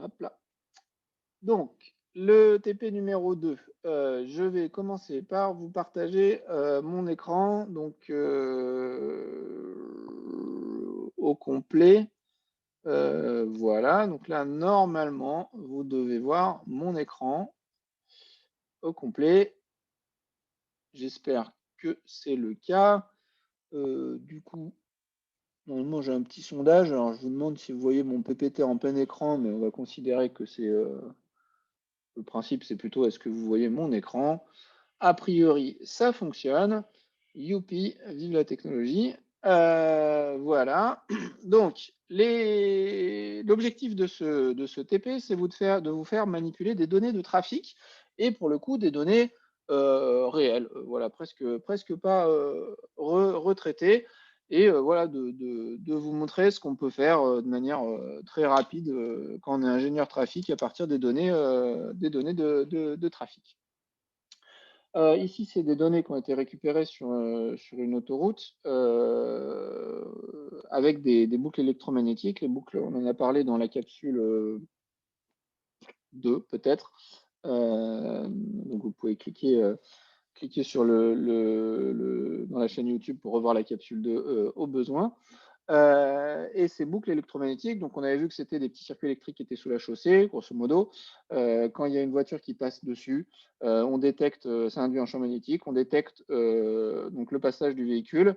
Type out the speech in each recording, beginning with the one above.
hop là. Donc, le TP numéro 2, je vais commencer par vous partager mon écran, donc au complet. Voilà, donc là, normalement, vous devez voir mon écran au complet. J'espère que c'est le cas. Du coup, normalement, j'ai un petit sondage. Alors, je vous demande si vous voyez mon PPT en plein écran, mais on va considérer que c'est le principe, c'est plutôt est-ce que vous voyez mon écran? A priori, ça fonctionne. Youpi, vive la technologie. Voilà. Donc, l'objectif de ce TP, c'est de vous faire manipuler des données de trafic et pour le coup, des données réelles, voilà, presque pas retraitées. Et voilà, de vous montrer ce qu'on peut faire de manière très rapide quand on est ingénieur trafic à partir des données de trafic. Ici, c'est des données qui ont été récupérées sur une autoroute avec des boucles électromagnétiques. Les boucles, on en a parlé dans la capsule 2, peut-être. Donc, vous pouvez cliquer sur dans la chaîne YouTube pour revoir la capsule 2 au besoin. Et ces boucles électromagnétiques, donc on avait vu que c'était des petits circuits électriques qui étaient sous la chaussée, grosso modo. Quand il y a une voiture qui passe dessus, on détecte, ça induit un champ magnétique, on détecte donc le passage du véhicule.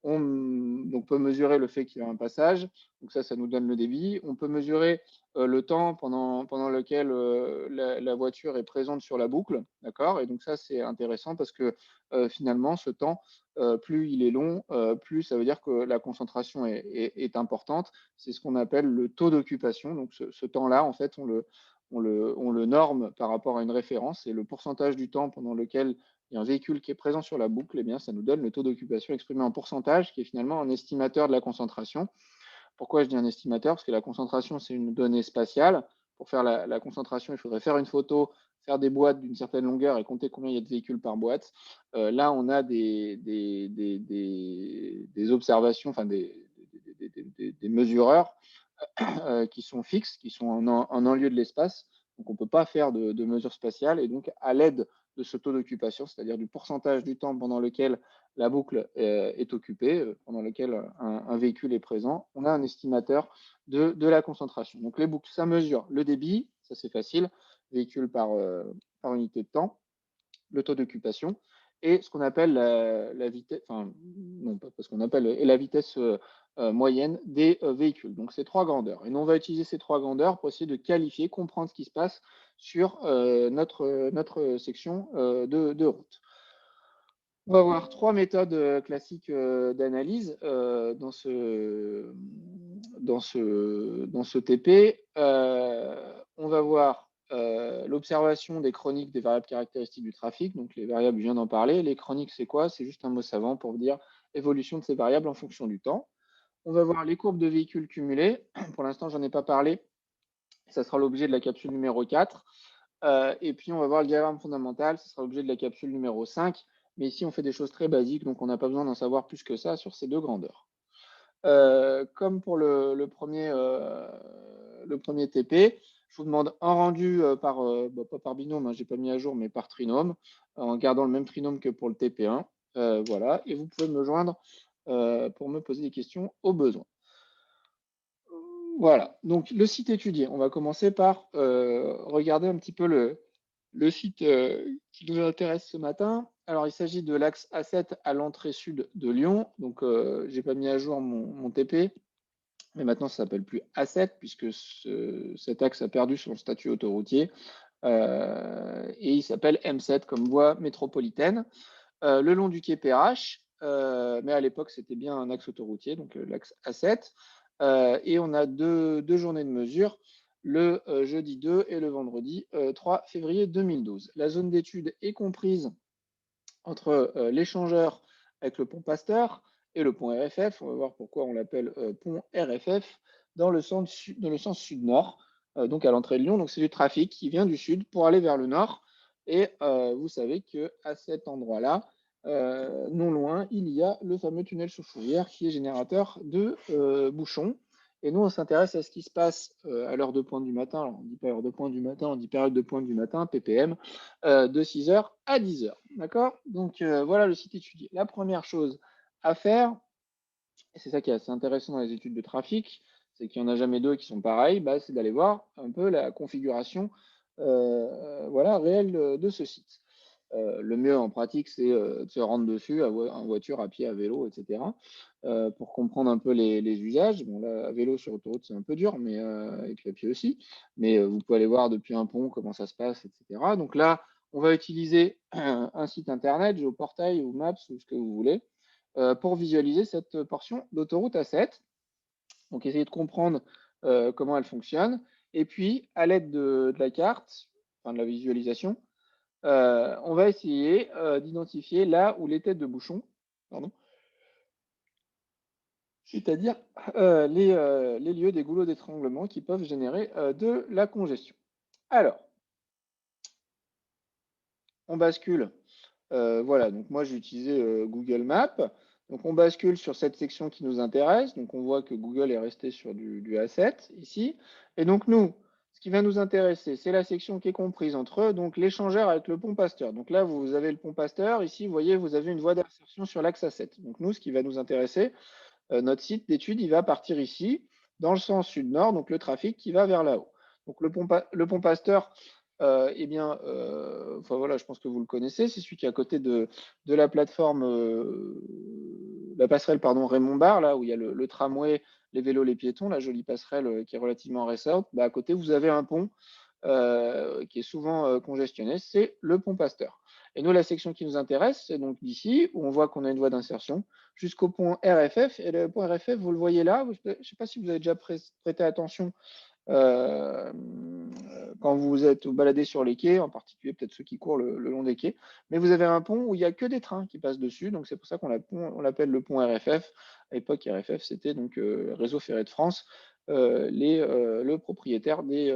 On donc, peut mesurer le fait qu'il y a un passage, donc ça nous donne le débit. On peut mesurer le temps pendant lequel la voiture est présente sur la boucle, d'accord? Et donc ça, c'est intéressant parce que finalement, ce temps, plus il est long, plus ça veut dire que la concentration est importante. C'est ce qu'on appelle le taux d'occupation. Donc ce temps-là, en fait, on le norme par rapport à une référence et le pourcentage du temps pendant lequel il y a un véhicule qui est présent sur la boucle, eh bien, ça nous donne le taux d'occupation exprimé en pourcentage, qui est finalement un estimateur de la concentration. Pourquoi je dis un estimateur? Parce que la concentration, c'est une donnée spatiale. Pour faire la concentration, il faudrait faire une photo, faire des boîtes d'une certaine longueur et compter combien il y a de véhicules par boîte. Là, on a des observations, enfin des mesureurs qui sont fixes, qui sont en un lieu de l'espace. Donc, on ne peut pas faire de mesures spatiales. Et donc, à l'aide de ce taux d'occupation, c'est-à-dire du pourcentage du temps pendant lequel la boucle est occupée, pendant lequel un véhicule est présent, on a un estimateur de la concentration. Donc, les boucles, ça mesure le débit, ça c'est facile, véhicule par unité de temps, le taux d'occupation et ce qu'on appelle la vitesse, enfin, non pas ce qu'on appelle, et la vitesse moyenne des véhicules. Donc, ces trois grandeurs. Et nous, on va utiliser ces trois grandeurs pour essayer de qualifier, comprendre ce qui se passe sur notre section de route. On va voir trois méthodes classiques d'analyse dans ce TP. On va voir l'observation des chroniques des variables caractéristiques du trafic. Donc, les variables, je viens d'en parler. Les chroniques, c'est quoi? C'est juste un mot savant pour dire évolution de ces variables en fonction du temps. On va voir les courbes de véhicules cumulés. Pour l'instant, je n'en ai pas parlé. Ça sera l'objet de la capsule numéro 4. Et puis, on va voir le diagramme fondamental. Ce sera l'objet de la capsule numéro 5. Mais ici, on fait des choses très basiques, donc on n'a pas besoin d'en savoir plus que ça sur ces deux grandeurs. Comme pour le premier TP, je vous demande un rendu pas par binôme, hein, je n'ai pas mis à jour, mais par trinôme, en gardant le même trinôme que pour le TP1. Voilà, et vous pouvez me joindre pour me poser des questions au besoin. Voilà, donc le site étudié. On va commencer par regarder un petit peu le site qui nous intéresse ce matin. Alors, il s'agit de l'axe A7 à l'entrée sud de Lyon. Donc, je n'ai pas mis à jour mon TP, mais maintenant, ça ne s'appelle plus A7 puisque cet axe a perdu son statut autoroutier. Et il s'appelle M7 comme voie métropolitaine. Le long du quai Perrache, mais à l'époque, c'était bien un axe autoroutier, donc l'axe A7. Et on a deux journées de mesure, le jeudi 2 et le vendredi 3 février 2012. La zone d'étude est comprise entre l'échangeur avec le pont Pasteur et le pont RFF. On va voir pourquoi on l'appelle pont RFF dans le sens sud-nord, donc à l'entrée de Lyon. Donc c'est du trafic qui vient du sud pour aller vers le nord. Et vous savez qu'à cet endroit-là, non loin, il y a le fameux tunnel sous Fourvière qui est générateur de bouchons. Et nous, on s'intéresse à ce qui se passe à l'heure de pointe du matin. Alors, on dit pas heure de pointe du matin, on dit période de pointe du matin, ppm, de 6 h à 10 h. D'accord? Donc, voilà le site étudié. La première chose à faire, et c'est ça qui est assez intéressant dans les études de trafic, c'est qu'il n'y en a jamais deux qui sont pareils, bah, c'est d'aller voir un peu la configuration voilà, réelle de ce site. Le mieux en pratique, c'est de se rendre dessus en voiture, à pied, à vélo, etc. Pour comprendre un peu les usages. Bon, là, à vélo sur autoroute, c'est un peu dur, mais, et puis à pied aussi. Mais vous pouvez aller voir depuis un pont comment ça se passe, etc. Donc là, on va utiliser un site internet, GeoPortail ou Maps ou ce que vous voulez, pour visualiser cette portion d'autoroute A7. Donc, essayer de comprendre comment elle fonctionne. Et puis, à l'aide de la carte, enfin de la visualisation, on va essayer d'identifier là où les têtes de bouchon, pardon, c'est-à-dire les lieux des goulots d'étranglement qui peuvent générer de la congestion. Alors, on bascule. Voilà, donc moi j'ai utilisé Google Maps. Donc on bascule sur cette section qui nous intéresse. Donc on voit que Google est resté sur du A7 ici. Et donc nous, ce qui va nous intéresser, c'est la section qui est comprise entre donc l'échangeur avec le pont Pasteur. Donc là, vous avez le pont Pasteur. Ici, vous voyez, vous avez une voie d'insertion sur l'axe A7. Donc nous, ce qui va nous intéresser, notre site d'étude, il va partir ici, dans le sens sud-nord, donc le trafic qui va vers là-haut. Donc le pont Pasteur, eh bien, enfin voilà, je pense que vous le connaissez, c'est celui qui est à côté de la plateforme, la passerelle, pardon, Raymond Barre, là où il y a le tramway, les vélos, les piétons, la jolie passerelle qui est relativement récente. Bah, à côté, vous avez un pont qui est souvent congestionné, c'est le pont Pasteur. Et nous, la section qui nous intéresse, c'est donc d'ici, où on voit qu'on a une voie d'insertion, jusqu'au pont RFF. Et le pont RFF, vous le voyez là, je ne sais pas si vous avez déjà prêté attention euh, quand vous êtes baladé sur les quais, en particulier peut-être ceux qui courent le long des quais, mais vous avez un pont où il n'y a que des trains qui passent dessus, donc c'est pour ça qu'on l'appelle le pont RFF. À l'époque, RFF, c'était donc Réseau Ferré de France, le propriétaire des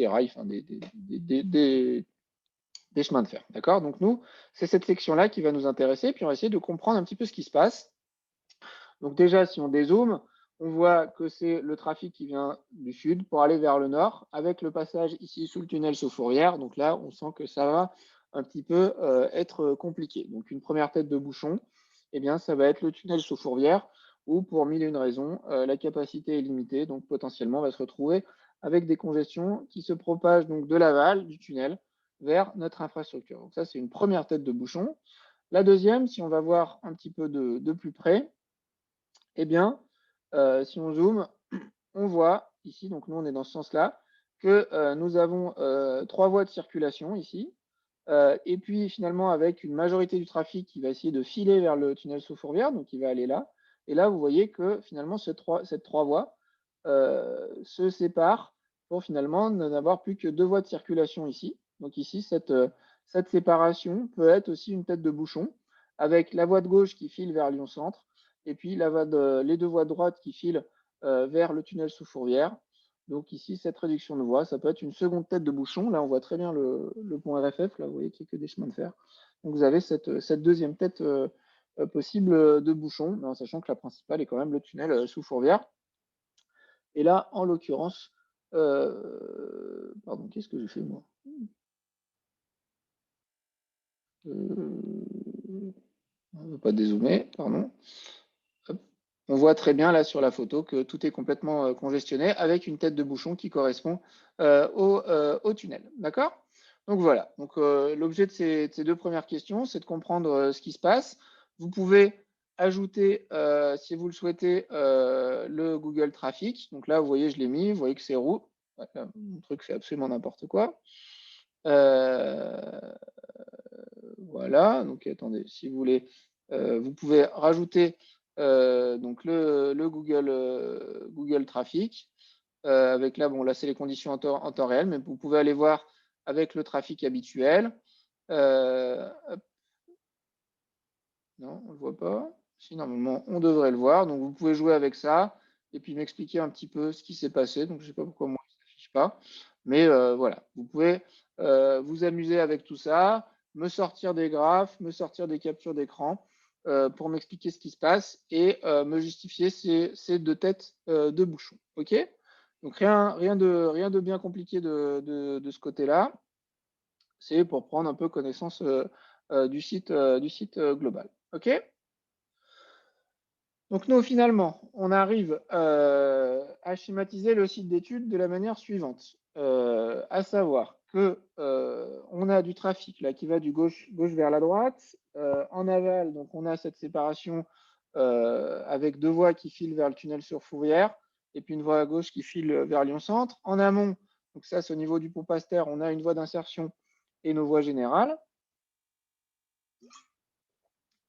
rails, enfin, des chemins de fer. D'accord? Donc nous, c'est cette section-là qui va nous intéresser, puis on va essayer de comprendre un petit peu ce qui se passe. Donc déjà, si on dézoome, on voit que c'est le trafic qui vient du sud pour aller vers le nord, avec le passage ici sous le tunnel sous Fourvière. Donc là, on sent que ça va un petit peu être compliqué. Donc une première tête de bouchon, eh bien, ça va être le tunnel sous Fourvière, où pour mille et une raisons, la capacité est limitée, donc potentiellement on va se retrouver avec des congestions qui se propagent donc de l'aval du tunnel vers notre infrastructure. Donc ça, c'est une première tête de bouchon. La deuxième, si on va voir un petit peu de plus près, eh bien, si on zoome, on voit ici, donc nous on est dans ce sens-là, que nous avons 3 voies de circulation ici, et puis finalement avec une majorité du trafic qui va essayer de filer vers le tunnel sous Fourvière, donc il va aller là. Et là, vous voyez que finalement ces trois voies se séparent pour finalement n'avoir plus que 2 voies de circulation ici. Donc ici, cette séparation peut être aussi une tête de bouchon, avec la voie de gauche qui file vers Lyon-Centre, et puis les 2 voies de droite qui filent vers le tunnel sous Fourvière. Donc ici, cette réduction de voie, ça peut être une seconde tête de bouchon. Là, on voit très bien le pont RFF. Là, vous voyez qu'il n'y a que des chemins de fer. Donc vous avez cette deuxième tête possible de bouchon, mais en sachant que la principale est quand même le tunnel sous Fourvière. Et là, en l'occurrence, pardon, qu'est-ce que j'ai fait moi? On ne veut pas dézoomer, pardon. Hop. On voit très bien là sur la photo que tout est complètement congestionné avec une tête de bouchon qui correspond au tunnel. D'accord? Donc voilà. Donc l'objet de ces 2 premières questions, c'est de comprendre ce qui se passe. Vous pouvez ajouter, si vous le souhaitez, le Google Traffic. Donc là, vous voyez, je l'ai mis. Vous voyez que c'est roux. Mon truc fait absolument n'importe quoi. Voilà. Donc attendez, si vous voulez, vous pouvez rajouter donc le Google Traffic. Avec là, bon, là, c'est les conditions en temps réel, mais vous pouvez aller voir avec le trafic habituel. Non, on ne le voit pas. Si, normalement, on devrait le voir. Donc, vous pouvez jouer avec ça et puis m'expliquer un petit peu ce qui s'est passé. Donc, je ne sais pas pourquoi moi, ça ne s'affiche pas. Mais voilà, vous pouvez vous amuser avec tout ça, me sortir des graphes, me sortir des captures d'écran. pour m'expliquer ce qui se passe et me justifier ces deux têtes de bouchon. OK? Donc rien de bien compliqué de ce côté-là. C'est pour prendre un peu connaissance du site global. OK? Donc nous, finalement, on arrive à schématiser le site d'études de la manière suivante, à savoir que on a du trafic là qui va du gauche vers la droite. En aval, donc on a cette séparation avec deux voies qui filent vers le tunnel sur Fourvière et puis une voie à gauche qui file vers Lyon-Centre. En amont, donc ça c'est au niveau du pont Pasteur, on a une voie d'insertion et nos voies générales.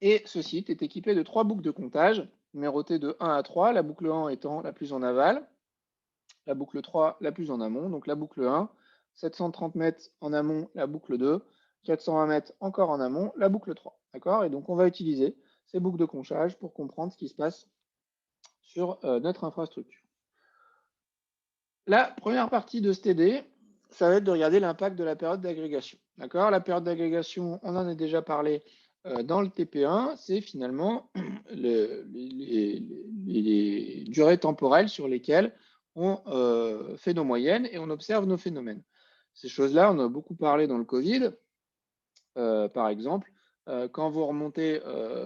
Et ce site est équipé de 3 boucles de comptage, numérotées de 1 à 3, la boucle 1 étant la plus en aval, la boucle 3 la plus en amont, donc la boucle 1, 730 mètres en amont, la boucle 2, 420 mètres encore en amont, la boucle 3. D'accord? Et donc on va utiliser ces boucles de comptage pour comprendre ce qui se passe sur notre infrastructure. La première partie de ce TD, ça va être de regarder l'impact de la période d'agrégation. D'accord? La période d'agrégation, on en a déjà parlé dans le TP1, c'est finalement les durées temporelles sur lesquelles on fait nos moyennes et on observe nos phénomènes. Ces choses-là, on a beaucoup parlé dans le Covid, par exemple. Quand vous remontez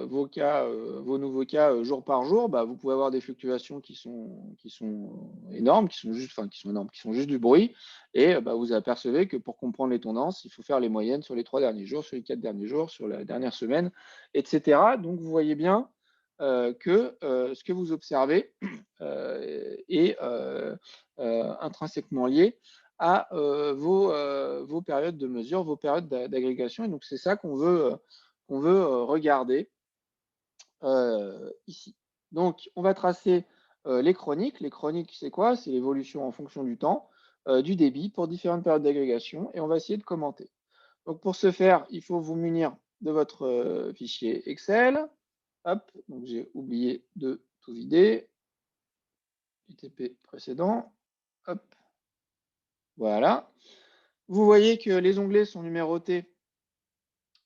vos nouveaux cas jour par jour, bah, vous pouvez avoir des fluctuations qui sont énormes, qui sont juste du bruit. Et bah, vous apercevez que pour comprendre les tendances, il faut faire les moyennes sur les 3 derniers jours, sur les 4 derniers jours, sur la dernière semaine, etc. Donc vous voyez bien que ce que vous observez est intrinsèquement lié à vos périodes de mesure, vos périodes d'agrégation. Et donc, c'est ça qu'on veut regarder ici. Donc, on va tracer les chroniques. Les chroniques, c'est quoi? C'est l'évolution en fonction du temps du débit pour différentes périodes d'agrégation. Et on va essayer de commenter. Donc, pour ce faire, il faut vous munir de votre fichier Excel. Hop, donc j'ai oublié de tout vider du TP précédent. Hop, voilà. Vous voyez que les onglets sont numérotés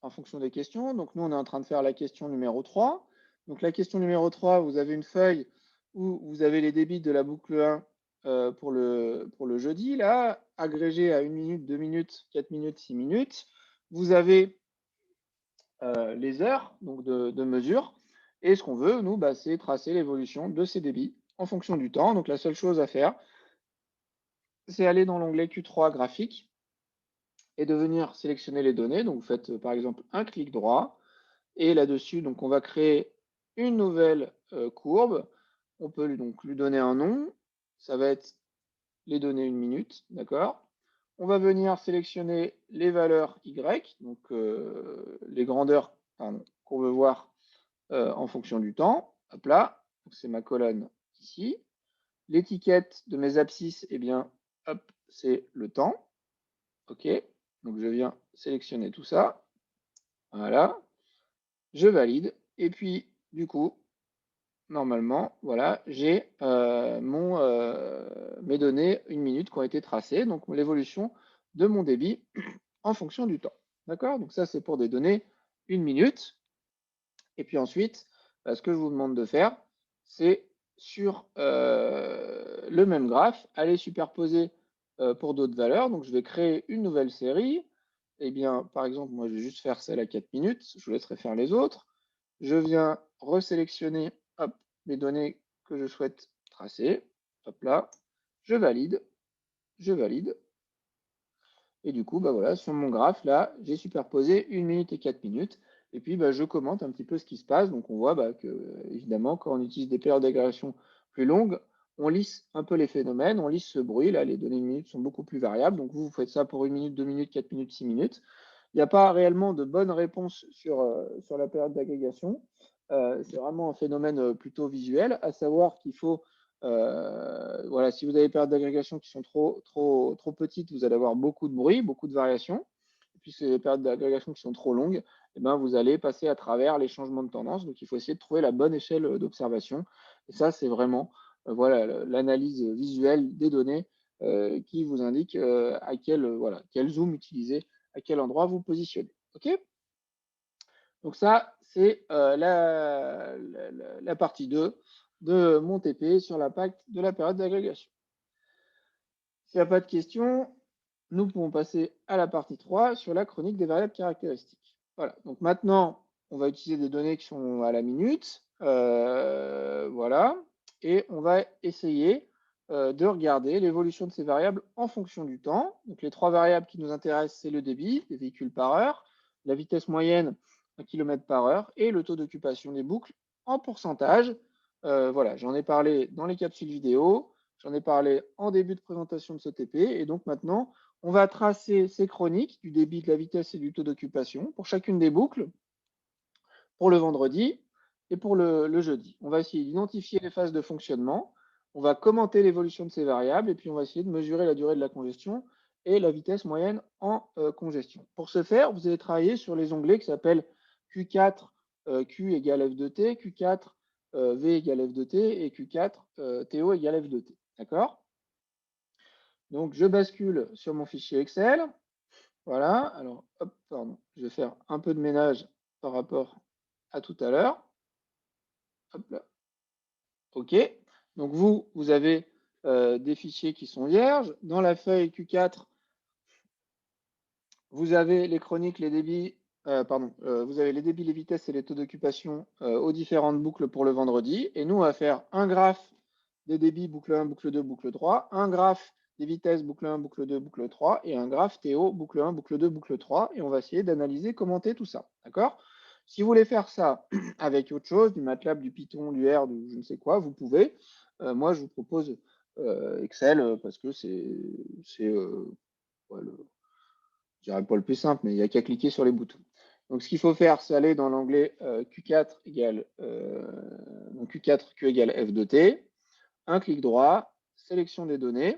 en fonction des questions. Donc nous, on est en train de faire la question numéro 3. Donc la question numéro 3, vous avez une feuille où vous avez les débits de la boucle 1 pour le jeudi, là, agrégé à 1 minute, 2 minutes, 4 minutes, 6 minutes. Vous avez les heures donc de mesure. Et ce qu'on veut, nous, bah, c'est tracer l'évolution de ces débits en fonction du temps. Donc la seule chose à faire, c'est aller dans l'onglet Q3 graphique et de venir sélectionner les données. Donc, vous faites par exemple un clic droit et là-dessus, donc on va créer une nouvelle courbe. On peut donc lui donner un nom. Ça va être les données 1 minute, d'accord? On va venir sélectionner les valeurs Y, donc les grandeurs qu'on veut voir en fonction du temps. Hop là, c'est ma colonne ici. L'étiquette de mes abscisses, eh bien, hop, c'est le temps. OK, donc je viens sélectionner tout ça. Voilà, je valide. Et puis, du coup, normalement, voilà, j'ai mes données 1 minute qui ont été tracées, donc l'évolution de mon débit en fonction du temps. D'accord? Donc ça, c'est pour des données 1 minute. Et puis ensuite, ce que je vous demande de faire, c'est sur le même graphe, aller superposer pour d'autres valeurs. Donc je vais créer une nouvelle série. Eh bien, par exemple, moi, je vais juste faire celle à 4 minutes. Je vous laisserai faire les autres. Je viens resélectionner hop, les données que je souhaite tracer. Hop là, je valide, je valide. Et du coup, bah voilà, sur mon graphe, là, j'ai superposé 1 minute et 4 minutes. Et puis, bah, je commente un petit peu ce qui se passe. Donc, on voit bah, que, évidemment, quand on utilise des périodes d'agrégation plus longues, on lisse un peu les phénomènes, on lisse ce bruit. Là, les données 1 minute sont beaucoup plus variables. Donc, vous faites ça pour 1 minute, 2 minutes, 4 minutes, 6 minutes. Il n'y a pas réellement de bonne réponse sur la période d'agrégation. C'est vraiment un phénomène plutôt visuel, à savoir qu'il faut voilà, si vous avez des périodes d'agrégation qui sont trop petites, vous allez avoir beaucoup de bruit, beaucoup de variations. Et puis, si les périodes d'agrégation qui sont trop longues, eh ben, vous allez passer à travers les changements de tendance. Donc, il faut essayer de trouver la bonne échelle d'observation. Et ça, c'est vraiment voilà, l'analyse visuelle des données qui vous indique à quel zoom utiliser, à quel endroit vous positionnez. OK? Donc ça, c'est la partie 2 de mon TP sur l'impact de la période d'agrégation. S'il n'y a pas de questions, nous pouvons passer à la partie 3 sur la chronique des variables caractéristiques. Voilà, donc maintenant, on va utiliser des données qui sont à la minute. Voilà, et on va essayer de regarder l'évolution de ces variables en fonction du temps. Donc les trois variables qui nous intéressent, c'est le débit des véhicules par heure, la vitesse moyenne en km par heure et le taux d'occupation des boucles en pourcentage. Voilà, j'en ai parlé dans les capsules vidéo, j'en ai parlé en début de présentation de ce TP, et donc maintenant, on va tracer ces chroniques du débit, de la vitesse et du taux d'occupation pour chacune des boucles, pour le vendredi et pour le jeudi. On va essayer d'identifier les phases de fonctionnement, on va commenter l'évolution de ces variables et puis on va essayer de mesurer la durée de la congestion et la vitesse moyenne en congestion. Pour ce faire, vous allez travailler sur les onglets qui s'appellent Q4 Q égale F de T, Q4 V égale F de T et Q4 TO égale F de T. D'accord? Donc, je bascule sur mon fichier Excel. Voilà. Alors, hop, pardon. Je vais faire un peu de ménage par rapport à tout à l'heure. Hop là. OK. Donc, vous avez des fichiers qui sont vierges. Dans la feuille Q4, vous avez les chroniques, les débits, vous avez les débits, les vitesses et les taux d'occupation aux différentes boucles pour le vendredi. Et nous, on va faire un graphe des débits, boucle 1, boucle 2, boucle 3, un graphe des vitesses, boucle 1, boucle 2, boucle 3, et un graphe TO, boucle 1, boucle 2, boucle 3. Et on va essayer d'analyser, commenter tout ça. D'accord? Si vous voulez faire ça avec autre chose, du MATLAB, du Python, du R, du je ne sais quoi, vous pouvez. Moi, je vous propose Excel parce que c'est ouais, je dirais pas le plus simple, mais il n'y a qu'à cliquer sur les boutons. Donc, ce qu'il faut faire, c'est aller dans l'onglet Q4 égale Q4 Q égale F de T, un clic droit, sélection des données.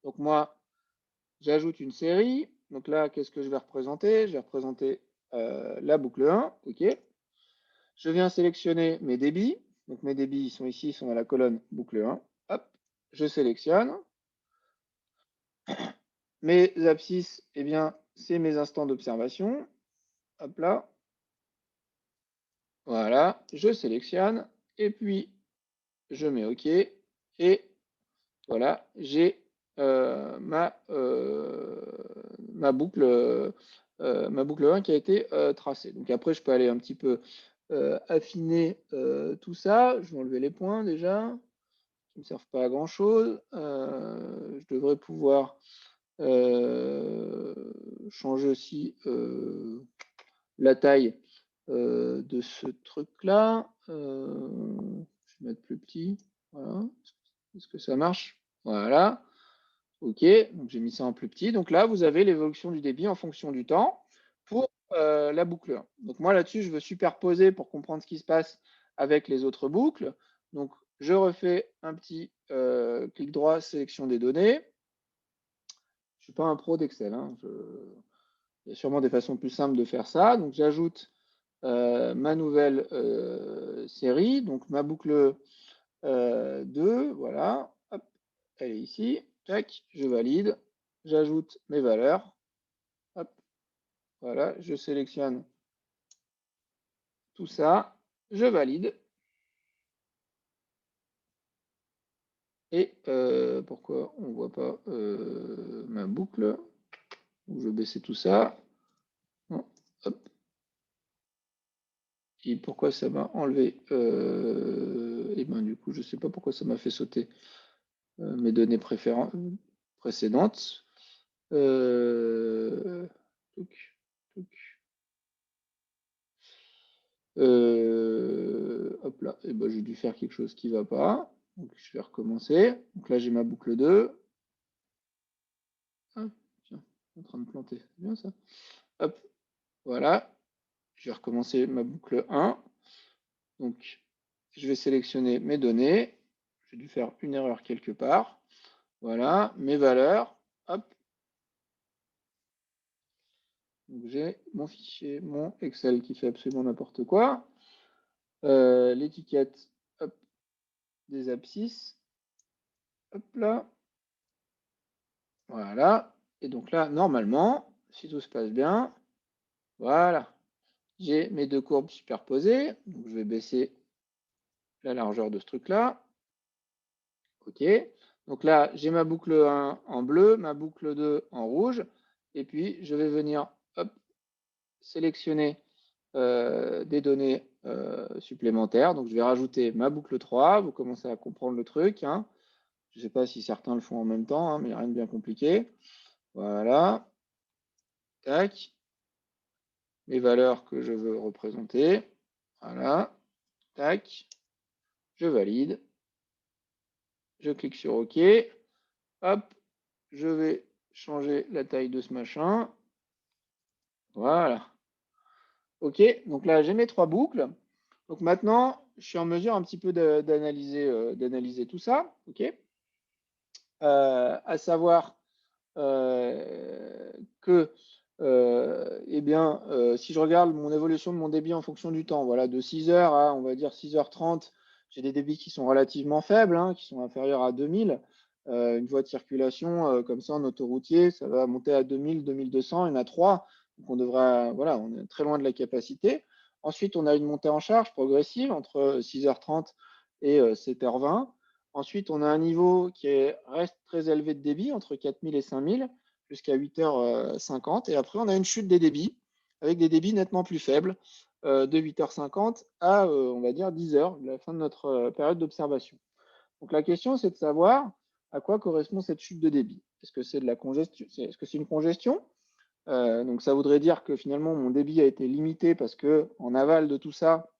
Donc moi, j'ajoute une série. Donc là, qu'est-ce que je vais représenter? Je vais représenter la boucle 1, ok. Je viens sélectionner mes débits. Donc mes débits, ils sont ici, ils sont dans la colonne boucle 1. Hop, je sélectionne. Mes abscisses, eh bien, c'est mes instants d'observation. Hop là. Voilà, je sélectionne et puis je mets OK. Et voilà, j'ai ma boucle 1 qui a été tracée. Donc après, je peux aller un petit peu affiner tout ça. Je vais enlever les points déjà, qui ne me servent pas à grand-chose. Je devrais pouvoir changer aussi la taille de ce truc-là. Je vais mettre plus petit. Voilà. Est-ce que ça marche? Voilà. OK. Donc j'ai mis ça en plus petit. Donc là, vous avez l'évolution du débit en fonction du temps pour la boucle 1. Donc moi là-dessus, je veux superposer pour comprendre ce qui se passe avec les autres boucles. Donc je refais un petit clic droit, sélection des données. Je ne suis pas un pro d'Excel. Hein. Il y a sûrement des façons plus simples de faire ça. Donc j'ajoute ma nouvelle série, donc ma boucle 2, voilà, hop, elle est ici, tac, je valide, j'ajoute mes valeurs, hop, voilà, je sélectionne tout ça, je valide, et pourquoi on ne voit pas ma boucle, donc je vais baisser tout ça, non, hop, et pourquoi ça m'a enlevé, et ben du coup je ne sais pas pourquoi ça m'a fait sauter mes données précédentes. Touc, touc. Hop là, et ben, j'ai dû faire quelque chose qui ne va pas. Donc je vais recommencer. Donc là j'ai ma boucle 2. Ah, tiens, en train de planter, c'est bien ça. Hop, voilà. Je vais recommencer ma boucle 1. Donc je vais sélectionner mes données. J'ai dû faire une erreur quelque part. Voilà, mes valeurs. Hop. Donc j'ai mon fichier, mon Excel qui fait absolument n'importe quoi. L'étiquette des abscisses. Hop là. Voilà. Et donc là, normalement, si tout se passe bien, voilà. j'ai mes deux courbes superposées. Donc, je vais baisser la largeur de ce truc-là. OK. Donc là, j'ai ma boucle 1 en bleu, ma boucle 2 en rouge. Et puis, je vais venir hop, sélectionner des données supplémentaires. Donc, je vais rajouter ma boucle 3. Vous commencez à comprendre le truc, hein. Je ne sais pas si certains le font en même temps, hein, mais il n'y a rien de bien compliqué. Voilà. Tac. Les valeurs que je veux représenter. Voilà. Tac. Je valide. Je clique sur OK. Hop. Je vais changer la taille de ce machin. Voilà. OK. Donc là, j'ai mes trois boucles. Donc maintenant, je suis en mesure un petit peu d'analyser tout ça. OK. À savoir que eh bien, si je regarde mon évolution de mon débit en fonction du temps, voilà, de 6 heures à, on va dire, 6h30, j'ai des débits qui sont relativement faibles, hein, qui sont inférieurs à 2000. Une voie de circulation comme ça en autoroutier, ça va monter à 2000, 2200, il y en a 3. Donc on devrait, voilà, on est très loin de la capacité. Ensuite, on a une montée en charge progressive entre 6h30 et 7h20. Ensuite, on a un niveau reste très élevé de débit, entre 4000 et 5000, jusqu'à 8h50. Et après, on a une chute des débits, avec des débits nettement plus faibles, de 8h50 à, on va dire, 10h, la fin de notre période d'observation. Donc la question, c'est de savoir à quoi correspond cette chute de débit. Est-ce que c'est de la congestion? Est-ce que c'est une congestion? Donc ça voudrait dire que finalement, mon débit a été limité parce que en aval de tout ça,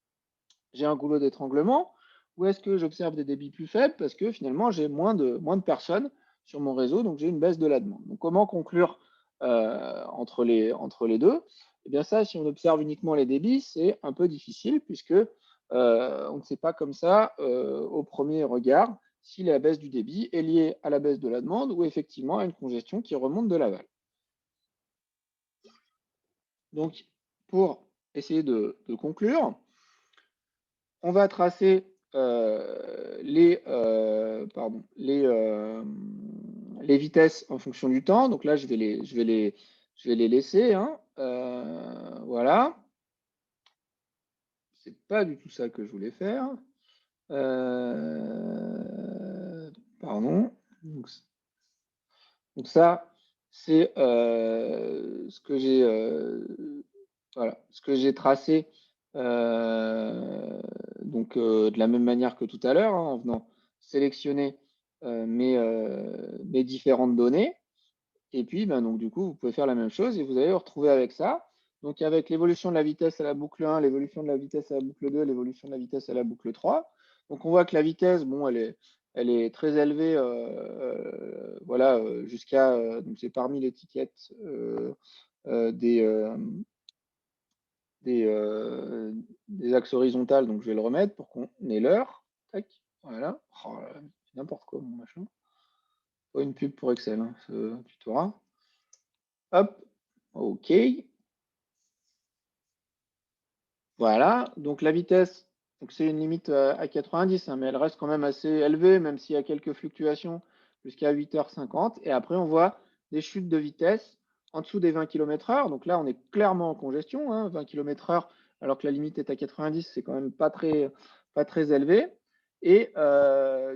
j'ai un goulot d'étranglement, ou est-ce que j'observe des débits plus faibles parce que finalement j'ai moins de personnes sur mon réseau, donc j'ai une baisse de la demande. Donc comment conclure entre les deux? Eh bien ça, si on observe uniquement les débits, c'est un peu difficile puisque on ne sait pas comme ça au premier regard si la baisse du débit est liée à la baisse de la demande ou effectivement à une congestion qui remonte de l'aval. Donc pour essayer de conclure, on va tracer les vitesses en fonction du temps. Donc là, je vais les laisser, hein. Voilà. C'est pas du tout ça que je voulais faire. Pardon. Donc ça, c'est voilà, ce que j'ai tracé de la même manière que tout à l'heure, hein, en venant sélectionner mes différentes données. Et puis, ben, donc, du coup, vous pouvez faire la même chose et vous allez vous retrouver avec ça. Donc, avec l'évolution de la vitesse à la boucle 1, l'évolution de la vitesse à la boucle 2, l'évolution de la vitesse à la boucle 3. Donc, on voit que la vitesse, bon, elle est très élevée, voilà, jusqu'à, donc j'ai parmi l'étiquette des, euh, des axes horizontales, donc je vais le remettre pour qu'on ait l'heure. Tac, voilà. Oh là là, c'est n'importe quoi, mon machin. Pas une pub pour Excel, hein, ce tutorat. Hop, OK. Voilà, donc la vitesse, donc c'est une limite à 90, hein, mais elle reste quand même assez élevée, même s'il y a quelques fluctuations jusqu'à 8h50. Et après, on voit des chutes de vitesse en dessous des 20 km/h. Donc là, on est clairement en congestion, hein, 20 km/h, alors que la limite est à 90, c'est quand même pas très élevé. Et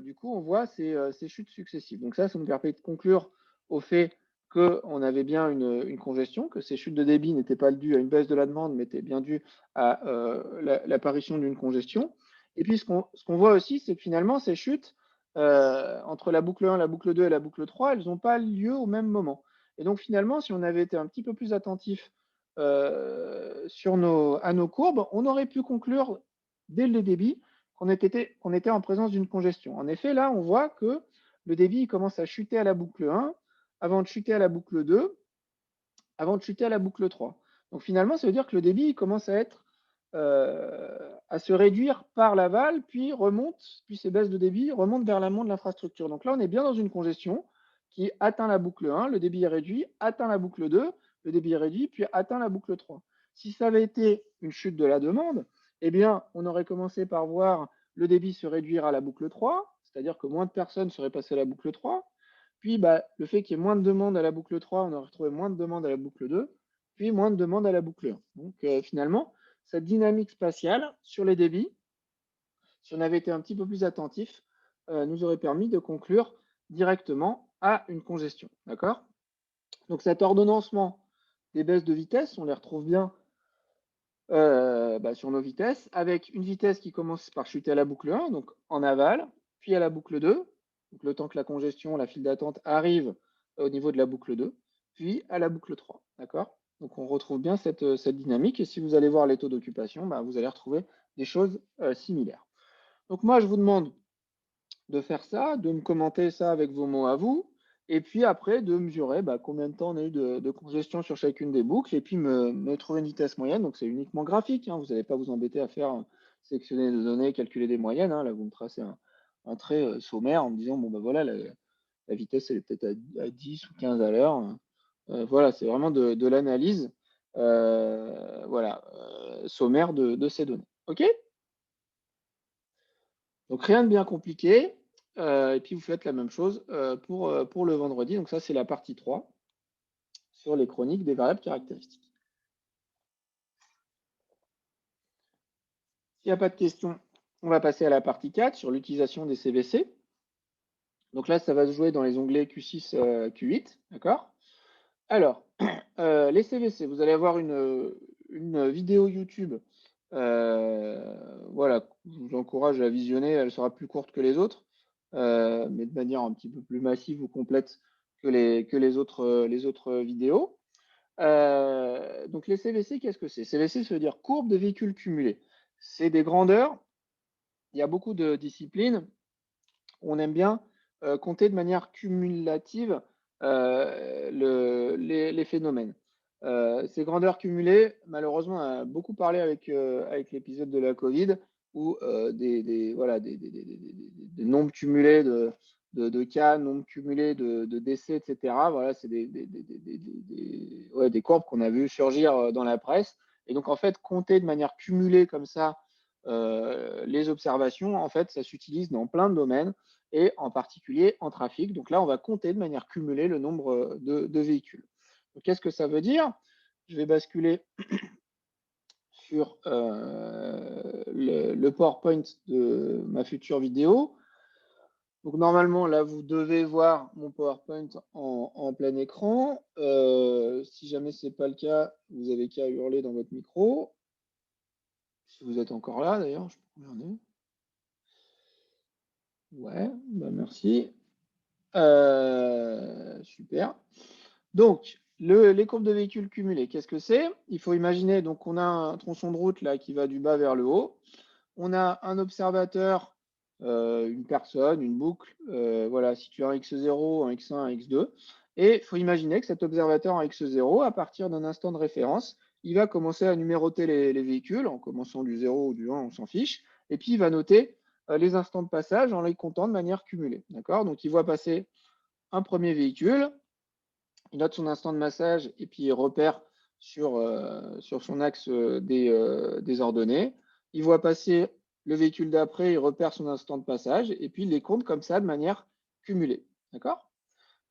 du coup, on voit ces chutes successives. Donc ça nous permet de conclure au fait qu'on avait bien une congestion, que ces chutes de débit n'étaient pas dues à une baisse de la demande, mais étaient bien dues à l'apparition d'une congestion. Et puis, ce qu'on voit aussi, c'est que finalement, ces chutes, entre la boucle 1, la boucle 2 et la boucle 3, elles n'ont pas lieu au même moment. Et donc, finalement, si on avait été un petit peu plus attentif à nos courbes, on aurait pu conclure dès le débit qu'on était en présence d'une congestion. En effet, là, on voit que le débit commence à chuter à la boucle 1, avant de chuter à la boucle 2, avant de chuter à la boucle 3. Donc finalement, ça veut dire que le débit commence à se réduire par l'aval, puis remonte, puis ces baisses de débit remontent vers l'amont de l'infrastructure. Donc là, on est bien dans une congestion qui atteint la boucle 1, le débit est réduit, atteint la boucle 2, le débit est réduit, puis atteint la boucle 3. Si ça avait été une chute de la demande, eh bien, on aurait commencé par voir le débit se réduire à la boucle 3, c'est-à-dire que moins de personnes seraient passées à la boucle 3. Puis bah, le fait qu'il y ait moins de demandes à la boucle 3, on aurait retrouvé moins de demandes à la boucle 2, puis moins de demandes à la boucle 1. Donc finalement, cette dynamique spatiale sur les débits, si on avait été un petit peu plus attentif, nous aurait permis de conclure directement à une congestion. D'accord? Donc cet ordonnancement des baisses de vitesse, on les retrouve bien sur nos vitesses, avec une vitesse qui commence par chuter à la boucle 1, donc en aval, puis à la boucle 2, donc le temps que la congestion, la file d'attente arrive au niveau de la boucle 2, puis à la boucle 3. D'accord? Donc on retrouve bien cette dynamique, et si vous allez voir les taux d'occupation, vous allez retrouver des choses similaires. Donc moi, je vous demande de faire ça, de me commenter ça avec vos mots à vous, et puis après de mesurer combien de temps on a eu de congestion sur chacune des boucles, et puis me trouver une vitesse moyenne. Donc c'est uniquement graphique, hein, vous n'allez pas vous embêter à faire sélectionner des données, calculer des moyennes. Hein. Là, vous me tracez un trait sommaire en me disant, bon voilà, la vitesse elle est peut-être à 10 ou 15 à l'heure. Voilà, c'est vraiment de l'analyse sommaire de ces données. OK? Donc rien de bien compliqué, et puis vous faites la même chose, pour le vendredi. Donc ça, c'est la partie 3 sur les chroniques des variables caractéristiques. S'il n'y a pas de questions, on va passer à la partie 4 sur l'utilisation des CVC. Donc là, ça va se jouer dans les onglets Q6, Q8, d'accord? Alors, les CVC, vous allez avoir une vidéo YouTube, voilà, je vous encourage à visionner, elle sera plus courte que les autres, mais de manière un petit peu plus massive ou complète que les autres vidéos. Donc les CVC, qu'est-ce que c'est? CVC, ça veut dire courbe de véhicules cumulés. C'est des grandeurs. Il y a beaucoup de disciplines où on aime bien compter de manière cumulative les phénomènes. Ces grandeurs cumulées, malheureusement, on a beaucoup parlé avec l'épisode de la Covid, où des nombres cumulés de cas, nombres cumulés de décès, etc. Voilà, c'est des courbes qu'on a vues surgir dans la presse. Et donc, en fait, compter de manière cumulée comme ça les observations, en fait, ça s'utilise dans plein de domaines et en particulier en trafic. Donc là, on va compter de manière cumulée le nombre de véhicules. Qu'est-ce que ça veut dire? Je vais basculer sur le PowerPoint de ma future vidéo. Donc normalement, là, vous devez voir mon PowerPoint en plein écran. Si jamais ce n'est pas le cas, vous avez qu'à hurler dans votre micro. Si vous êtes encore là, d'ailleurs, je peux regarder. Ouais, merci. Super. Donc, les courbes de véhicules cumulés, qu'est-ce que c'est? Il faut imaginer, donc on a un tronçon de route là qui va du bas vers le haut. On a un observateur, une personne, une boucle, voilà, situé en x0, en x1, en x2. Et il faut imaginer que cet observateur en x0, à partir d'un instant de référence, il va commencer à numéroter les véhicules, en commençant du 0 ou du 1, on s'en fiche. Et puis, il va noter les instants de passage en les comptant de manière cumulée. D'accord? Donc, il voit passer un premier véhicule, il note son instant de passage et puis il repère sur son axe des ordonnées. Il voit passer le véhicule d'après, il repère son instant de passage et puis il les compte comme ça de manière cumulée. D'accord?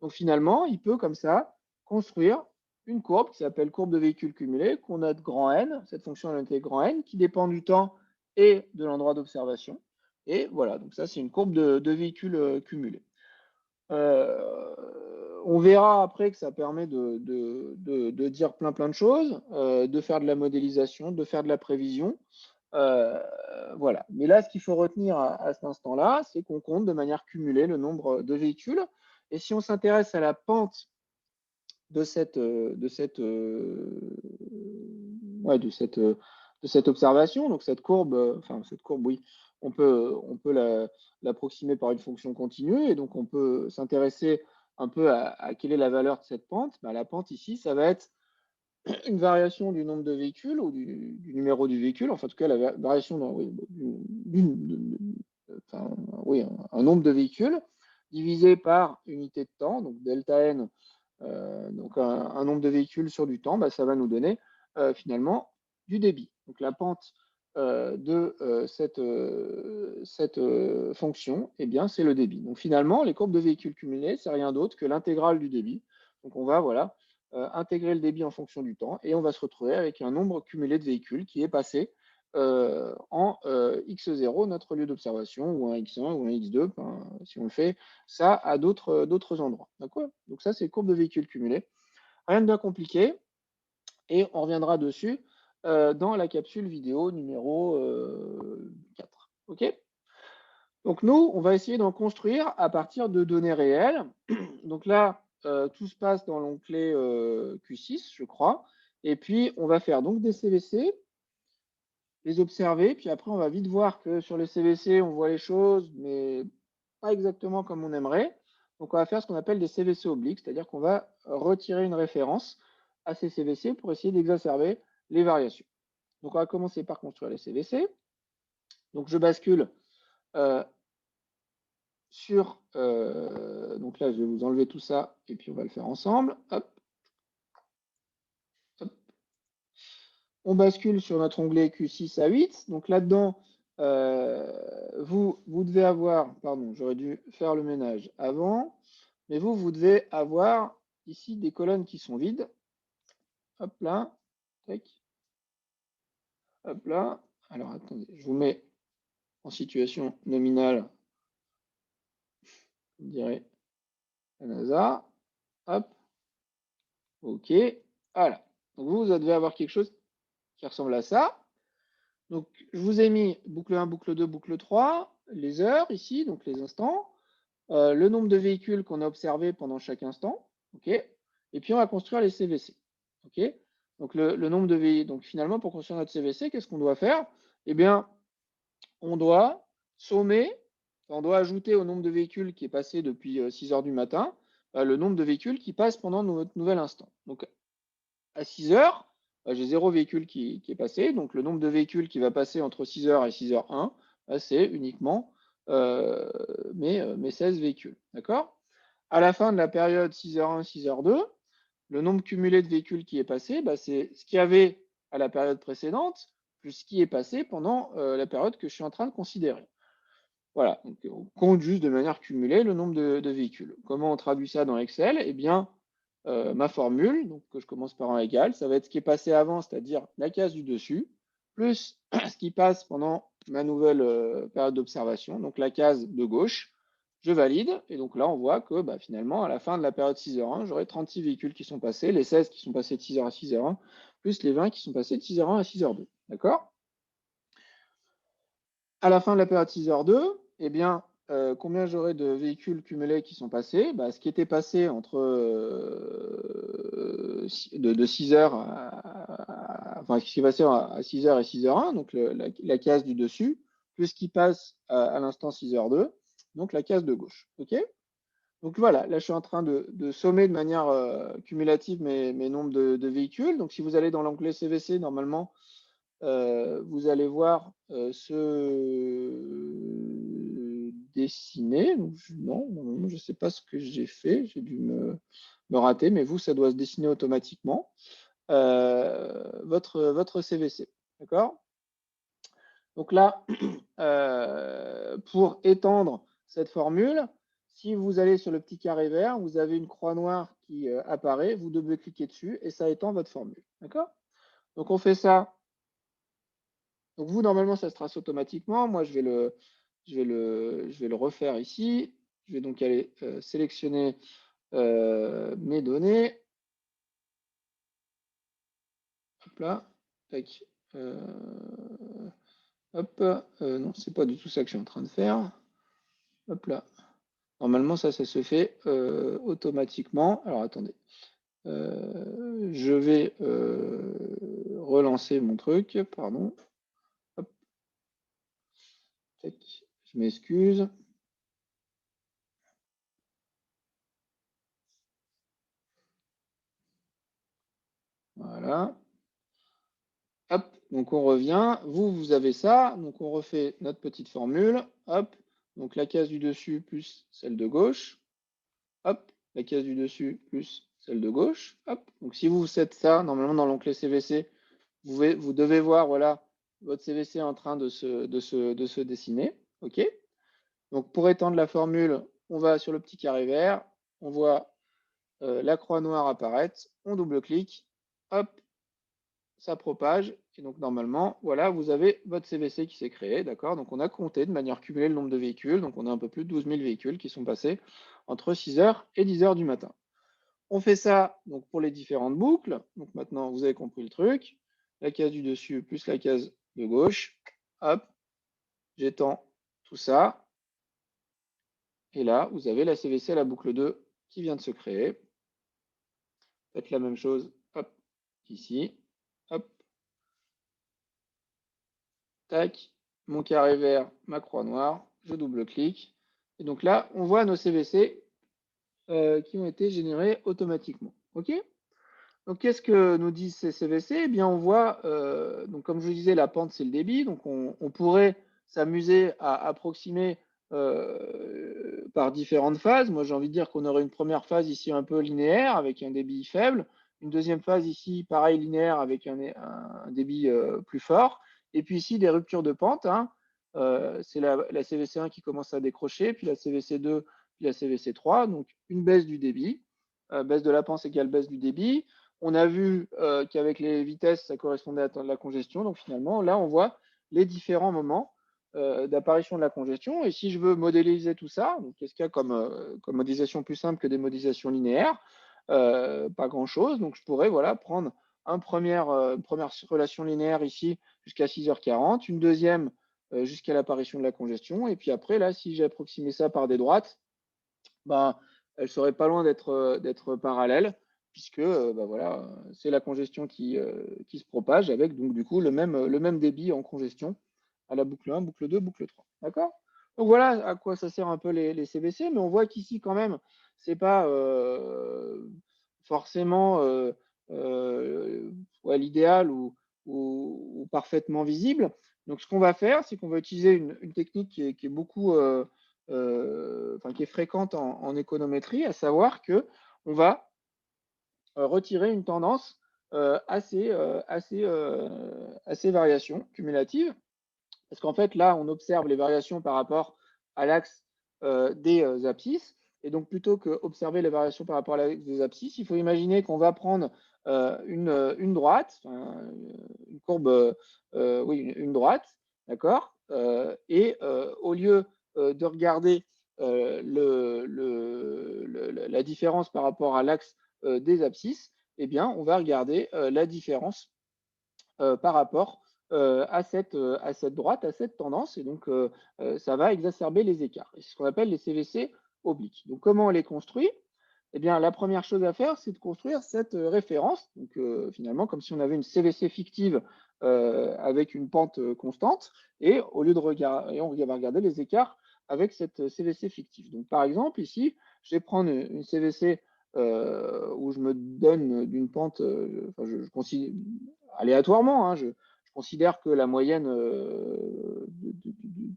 Donc finalement, il peut comme ça construire une courbe qui s'appelle courbe de véhicules cumulés, qu'on a de grand N, cette fonction a noté grand N, qui dépend du temps et de l'endroit d'observation. Et voilà, donc ça c'est une courbe de véhicules cumulés. On verra après que ça permet de dire plein de choses, de faire de la modélisation, de faire de la prévision. Voilà. Mais là, ce qu'il faut retenir à cet instant-là, c'est qu'on compte de manière cumulée le nombre de véhicules. Et si on s'intéresse à la pente de cette observation, donc cette courbe, oui, on peut l'approximer par une fonction continue, et donc on peut s'intéresser un peu à quelle est la valeur de cette pente. La pente ici, ça va être une variation du nombre de véhicules ou du numéro du véhicule, enfin en tout cas la variation un nombre de véhicules divisé par unité de temps, donc delta n, donc un nombre de véhicules sur du temps, ça va nous donner finalement du débit. Donc la pente de cette fonction, eh bien, c'est le débit. Donc finalement, les courbes de véhicules cumulés, c'est rien d'autre que l'intégrale du débit. Donc on va intégrer le débit en fonction du temps, et on va se retrouver avec un nombre cumulé de véhicules qui est passé en x0, notre lieu d'observation, ou un x1 ou un x2, ben, si on le fait ça à d'autres endroits. D'accord? Donc ça, c'est courbe de véhicules cumulés. Rien de bien compliqué, et on reviendra dessus dans la capsule vidéo numéro 4. OK? Donc nous, on va essayer d'en construire à partir de données réelles. Donc là, tout se passe dans l'onglet Q6, je crois. Et puis, on va faire donc des CVC, les observer. Puis après, on va vite voir que sur les CVC, on voit les choses, mais pas exactement comme on aimerait. Donc, on va faire ce qu'on appelle des CVC obliques, c'est-à-dire qu'on va retirer une référence à ces CVC pour essayer d'exacerber les variations. Donc, on va commencer par construire les CVC. Donc, je bascule euh, donc là, je vais vous enlever tout ça et puis on va le faire ensemble. Hop, hop. On bascule sur notre onglet Q6 à 8. Donc là-dedans, vous devez avoir, pardon, j'aurais dû faire le ménage avant, mais vous devez avoir ici des colonnes qui sont vides. Hop là, tac, hop là. Alors attendez, je vous mets en situation nominale, je dirais la NASA. Hop, OK. Voilà. Donc vous devez avoir quelque chose qui ressemble à ça. Donc, je vous ai mis boucle 1, boucle 2, boucle 3, les heures ici, donc les instants, le nombre de véhicules qu'on a observés pendant chaque instant, ok. Et puis on va construire les CVC, ok. Donc le nombre de véhicules. Donc finalement, pour construire notre CVC, qu'est-ce qu'on doit faire? Eh bien, on doit sommer, on doit ajouter au nombre de véhicules qui est passé depuis 6 heures du matin, le nombre de véhicules qui passent pendant notre nouvel instant. Donc à 6 heures, j'ai 0 véhicule qui est passé. Donc, le nombre de véhicules qui va passer entre 6 heures et 6h01, c'est uniquement mes 16 véhicules. D'accord? À la fin de la période 6h01, 6h02, le nombre cumulé de véhicules qui est passé, c'est ce qu'il y avait à la période précédente, plus ce qui est passé pendant la période que je suis en train de considérer. Voilà, donc on compte juste de manière cumulée le nombre de véhicules. Comment on traduit ça dans Excel? Eh bien, ma formule, donc que je commence par un égal, ça va être ce qui est passé avant, c'est-à-dire la case du dessus, plus ce qui passe pendant ma nouvelle période d'observation, donc la case de gauche. Je valide, et donc là, on voit que finalement, à la fin de la période 6h01, j'aurai 36 véhicules qui sont passés, les 16 qui sont passés de 6h à 6h01, plus les 20 qui sont passés de 6h01 à 6h02. D'accord? À la fin de la période 6h02, eh bien, combien j'aurai de véhicules cumulés qui sont passés? Ce qui était passé entre de 6h enfin, ce qui est passé à 6h et 6h01, donc la case du dessus, plus ce qui passe à l'instant 6h02, donc la case de gauche. OK? Donc voilà, là je suis en train de sommer de manière cumulative mes nombres de véhicules. Donc si vous allez dans l'onglet CVC, normalement, vous allez voir se dessiner. Donc, non, je ne sais pas ce que j'ai fait, j'ai dû me rater, mais vous, ça doit se dessiner automatiquement, votre CVC. D'accord? Donc là, pour étendre cette formule, si vous allez sur le petit carré vert, vous avez une croix noire qui apparaît, vous devez cliquer dessus et ça étend votre formule. D'accord? Donc on fait ça. Donc vous, normalement, ça se trace automatiquement. Moi, je vais le refaire ici. Je vais donc aller sélectionner mes données. Hop là. Tac. Hop. Non, c'est pas du tout ça que je suis en train de faire. Hop là. Normalement, ça se fait automatiquement. Alors, attendez. Je vais relancer mon truc. Pardon. Hop. Tac. Je m'excuse. Voilà. Hop, donc on revient. Vous avez ça. Donc on refait notre petite formule. Hop, donc la case du dessus plus celle de gauche. Hop, la case du dessus plus celle de gauche. Hop, donc si vous faites ça, normalement dans l'onglet CVC, vous devez voir voilà, votre CVC en train de se dessiner. OK. Donc pour étendre la formule, on va sur le petit carré vert. On voit la croix noire apparaît, on double-clique, hop, ça propage. Et donc, normalement, voilà, vous avez votre CVC qui s'est créé, d'accord? Donc, on a compté de manière cumulée le nombre de véhicules. Donc, on a un peu plus de 12 000 véhicules qui sont passés entre 6 heures et 10 heures du matin. On fait ça donc pour les différentes boucles. Donc, maintenant, vous avez compris le truc. La case du dessus plus la case de gauche. Hop, j'étends tout ça. Et là, vous avez la CVC à la boucle 2 qui vient de se créer. Faites la même chose, hop, ici. Hop, tac, mon carré vert, ma croix noire, je double-clique. Et donc là, on voit nos CVC qui ont été générés automatiquement. OK? Donc, qu'est-ce que nous disent ces CVC? Eh bien, on voit, donc comme je vous disais, la pente, c'est le débit. Donc, on pourrait s'amuser à approximer par différentes phases. Moi, j'ai envie de dire qu'on aurait une première phase ici un peu linéaire avec un débit faible. Une deuxième phase ici, pareil, linéaire avec un débit plus fort. Et puis ici, des ruptures de pente, hein. C'est la CVC1 qui commence à décrocher, puis la CVC2, puis la CVC3. Donc, une baisse du débit. Baisse de la pente égale baisse du débit. On a vu qu'avec les vitesses, ça correspondait à la congestion. Donc finalement, là, on voit les différents moments d'apparition de la congestion. Et si je veux modéliser tout ça, qu'est-ce qu'il y a comme modélisation plus simple que des modélisations linéaires? Pas grand-chose. Donc je pourrais voilà, prendre une première relation linéaire ici jusqu'à 6h40, une deuxième jusqu'à l'apparition de la congestion. Et puis après, là, si j'ai approximé ça par des droites, ben, elle serait pas loin d'être parallèle, puisque bah, voilà, c'est la congestion qui se propage avec donc du coup le même débit en congestion à la boucle 1, boucle 2, boucle 3. D'accord? Donc voilà à quoi ça sert un peu les CVC, mais on voit qu'ici quand même, c'est pas forcément ouais, l'idéal ou parfaitement visible. Donc ce qu'on va faire, c'est qu'on va utiliser une technique qui est beaucoup enfin, qui est fréquente en économétrie, à savoir que on va retirer une tendance assez variation cumulative. Parce qu'en fait, là, on observe les variations par rapport à l'axe des abscisses. Et donc, plutôt qu'observer les variations par rapport à l'axe des abscisses, il faut imaginer qu'on va prendre une droite, enfin, une courbe, oui, une droite, d'accord. Et au lieu de regarder la différence par rapport à l'axe des abscisses, eh bien, on va regarder la différence par rapport à cette droite, à cette tendance. Et donc, ça va exacerber les écarts. C'est ce qu'on appelle les CVC obliques. Donc, comment on les construit? Eh bien, la première chose à faire, c'est de construire cette référence. Donc, finalement, comme si on avait une CVC fictive avec une pente constante. Et au lieu de regarder, on va regarder les écarts avec cette CVC fictive. Donc, par exemple, ici, je vais prendre une CVC où je me donne d'une pente, enfin, je considère aléatoirement, hein, je considère que la moyenne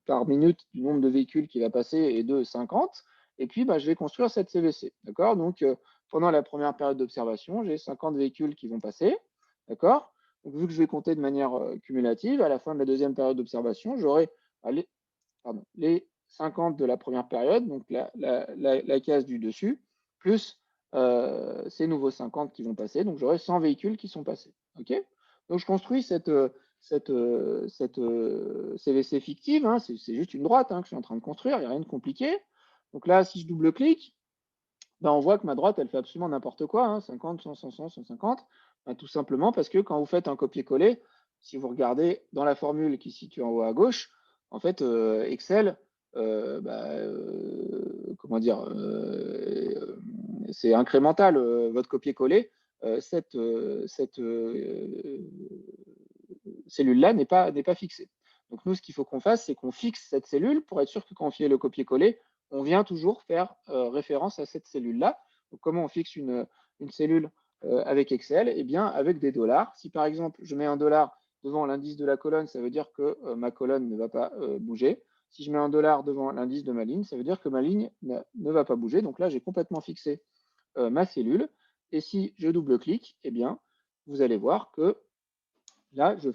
par minute du nombre de véhicules qui va passer est de 50. Et puis, bah, je vais construire cette CVC. D'accord? Donc, pendant la première période d'observation, j'ai 50 véhicules qui vont passer. D'accord? Donc, vu que je vais compter de manière cumulative, à la fin de la deuxième période d'observation, j'aurai les 50 de la première période, donc la case du dessus, plus ces nouveaux 50 qui vont passer. Donc, j'aurai 100 véhicules qui sont passés. OK? Donc, je construis cette CVC fictive, hein, c'est juste une droite hein, que je suis en train de construire, il n'y a rien de compliqué. Donc là, si je double-clique, ben, on voit que ma droite, elle fait absolument n'importe quoi, hein, 50, 100, 100, 100, 150. Ben, tout simplement parce que quand vous faites un copier-coller, si vous regardez dans la formule qui se situe en haut à gauche, en fait, Excel, comment dire, c'est incrémental, votre copier-coller. Cette cellule-là n'est pas fixée. Donc nous, ce qu'il faut qu'on fasse, c'est qu'on fixe cette cellule pour être sûr que quand on fait le copier-coller, on vient toujours faire référence à cette cellule-là. Donc comment on fixe une cellule avec Excel? Eh bien, avec des dollars. Si par exemple, je mets un dollar devant l'indice de la colonne, ça veut dire que ma colonne ne va pas bouger. Si je mets un dollar devant l'indice de ma ligne, ça veut dire que ma ligne ne va pas bouger. Donc là, j'ai complètement fixé ma cellule. Et si je double-clique, eh bien, vous allez voir que là, je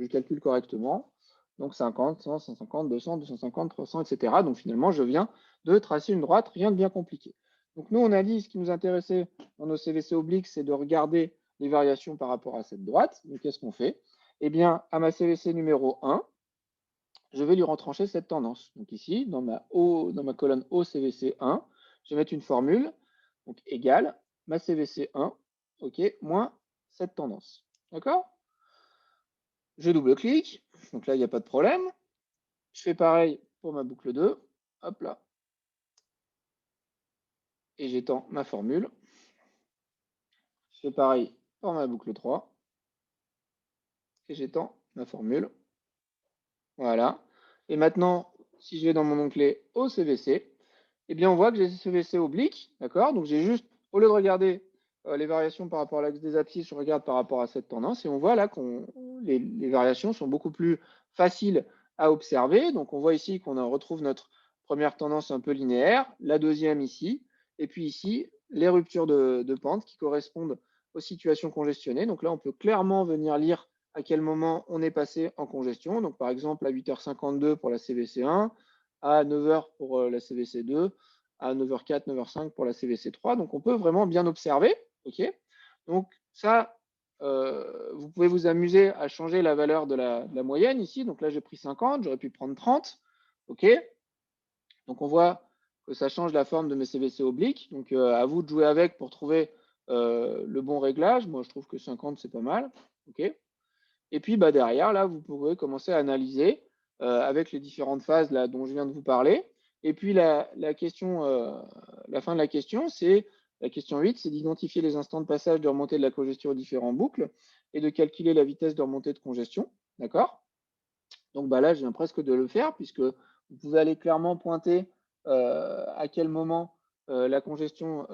calcule correctement. Donc 50, 100, 150, 200, 250, 300, etc. Donc finalement, je viens de tracer une droite, rien de bien compliqué. Donc nous, on a dit ce qui nous intéressait dans nos CVC obliques, c'est de regarder les variations par rapport à cette droite. Donc qu'est-ce qu'on fait? Eh bien, à ma CVC numéro 1, je vais lui retrancher cette tendance. Donc ici, dans ma colonne O CVC 1, je vais mettre une formule, donc égale ma CVC 1, ok, moins cette tendance. D'accord? Je double-clique, donc là, il n'y a pas de problème. Je fais pareil pour ma boucle 2, hop là, et j'étends ma formule. Je fais pareil pour ma boucle 3, et j'étends ma formule. Voilà. Et maintenant, si je vais dans mon onglet OCVC, eh bien, on voit que j'ai CVC oblique, d'accord? Donc, j'ai juste, au lieu de regarder les variations par rapport à l'axe des abscisses, je regarde par rapport à cette tendance et on voit là que les variations sont beaucoup plus faciles à observer. Donc, on voit ici qu'on retrouve notre première tendance un peu linéaire, la deuxième ici, et puis ici, les ruptures de pente qui correspondent aux situations congestionnées. Donc là, on peut clairement venir lire à quel moment on est passé en congestion. Donc, par exemple, à 8h52 pour la CVC1, à 9h pour la CVC2, à 9h04, 9h05 pour la CVC3. Donc, on peut vraiment bien observer. OK. Donc, ça, vous pouvez vous amuser à changer la valeur de la moyenne ici. Donc là, j'ai pris 50, j'aurais pu prendre 30. OK. Donc, on voit que ça change la forme de mes CVC obliques. Donc, à vous de jouer avec pour trouver le bon réglage. Moi, je trouve que 50, c'est pas mal. OK. Et puis bah, derrière, là, vous pourrez commencer à analyser avec les différentes phases là, dont je viens de vous parler. Et puis la question, la fin de la question, c'est la question 8, c'est d'identifier les instants de passage de remontée de la congestion aux différents boucles et de calculer la vitesse de remontée de congestion. D'accord? Donc bah, là, je viens presque de le faire puisque vous pouvez aller clairement pointer à quel moment la congestion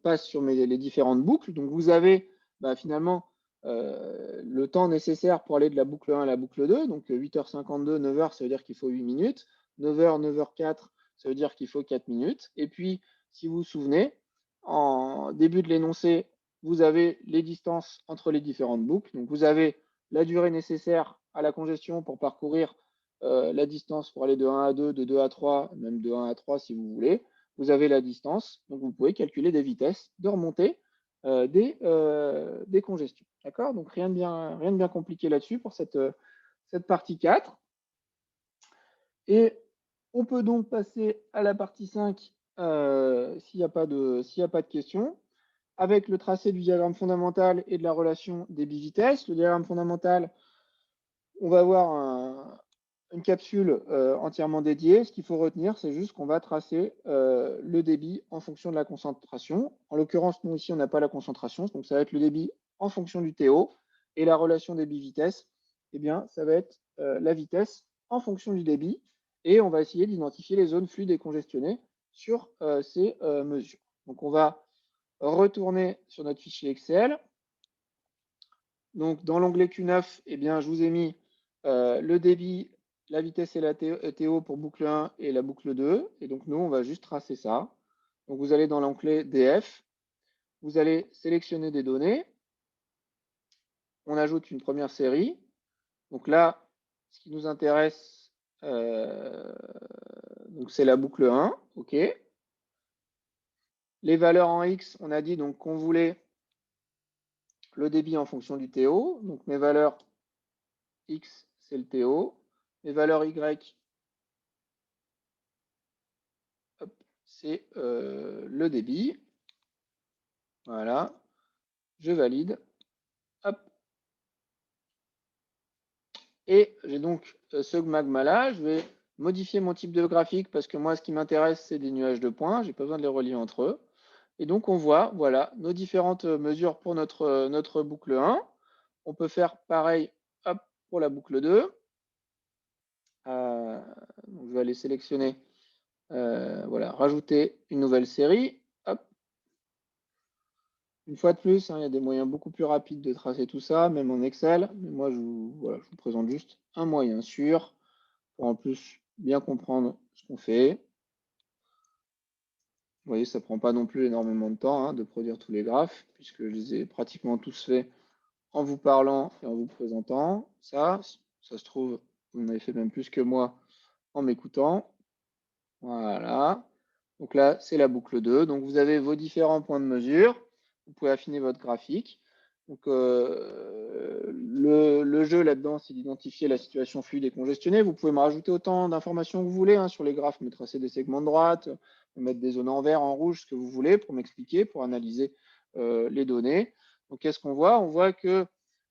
passe sur les différentes boucles. Donc vous avez bah, finalement le temps nécessaire pour aller de la boucle 1 à la boucle 2. Donc 8h52, 9h, ça veut dire qu'il faut 8 minutes. 9h, 9h04, ça veut dire qu'il faut 4 minutes. Et puis, si vous vous souvenez, en début de l'énoncé, vous avez les distances entre les différentes boucles. Donc vous avez la durée nécessaire à la congestion pour parcourir la distance pour aller de 1 à 2, de 2 à 3, même de 1 à 3 si vous voulez. Vous avez la distance, donc vous pouvez calculer des vitesses de remontée des congestions. D'accord? Donc rien de bien compliqué là-dessus pour cette partie 4. Et on peut donc passer à la partie 5 s'il n'y a pas de questions, avec le tracé du diagramme fondamental et de la relation des bivitesses. Le diagramme fondamental, on va avoir une capsule entièrement dédiée. Ce qu'il faut retenir, c'est juste qu'on va tracer le débit en fonction de la concentration. En l'occurrence, nous ici, on n'a pas la concentration, donc ça va être le débit en fonction du TO. Et la relation des bivitesses, eh bien, ça va être la vitesse en fonction du débit. Et on va essayer d'identifier les zones fluides et congestionnées sur ces mesures. Donc, on va retourner sur notre fichier Excel. Donc, dans l'onglet Q9, eh bien, je vous ai mis le débit, la vitesse et la TO pour boucle 1 et la boucle 2. Et donc, nous, on va juste tracer ça. Donc, vous allez dans l'onglet DF, vous allez sélectionner des données. On ajoute une première série. Donc là, ce qui nous intéresse, c'est la boucle 1. OK. Les valeurs en X, on a dit donc qu'on voulait le débit en fonction du TO. Donc, mes valeurs X, c'est le TO. Mes valeurs Y, c'est le débit. Voilà, je valide. Hop. Et j'ai donc ce magma-là. Je vais modifier mon type de graphique parce que moi, ce qui m'intéresse, c'est des nuages de points. Je n'ai pas besoin de les relier entre eux. Et donc, on voit, voilà, nos différentes mesures pour notre boucle 1. On peut faire pareil hop, pour la boucle 2. Donc je vais aller sélectionner, voilà, rajouter une nouvelle série. Hop. Une fois de plus, hein, il y a des moyens beaucoup plus rapides de tracer tout ça, même en Excel. Mais moi, voilà, je vous présente juste un moyen sûr pour en plus bien comprendre ce qu'on fait. Vous voyez, ça ne prend pas non plus énormément de temps hein, de produire tous les graphes, puisque je les ai pratiquement tous faits en vous parlant et en vous présentant. Ça se trouve, vous en avez fait même plus que moi en m'écoutant. Voilà. Donc là, c'est la boucle 2. Donc vous avez vos différents points de mesure. Vous pouvez affiner votre graphique. Donc le jeu là-dedans, c'est d'identifier la situation fluide et congestionnée. Vous pouvez me rajouter autant d'informations que vous voulez hein, sur les graphes, me tracer des segments de droite, me mettre des zones en vert, en rouge, ce que vous voulez pour m'expliquer, pour analyser les données. Donc qu'est-ce qu'on voit? On voit que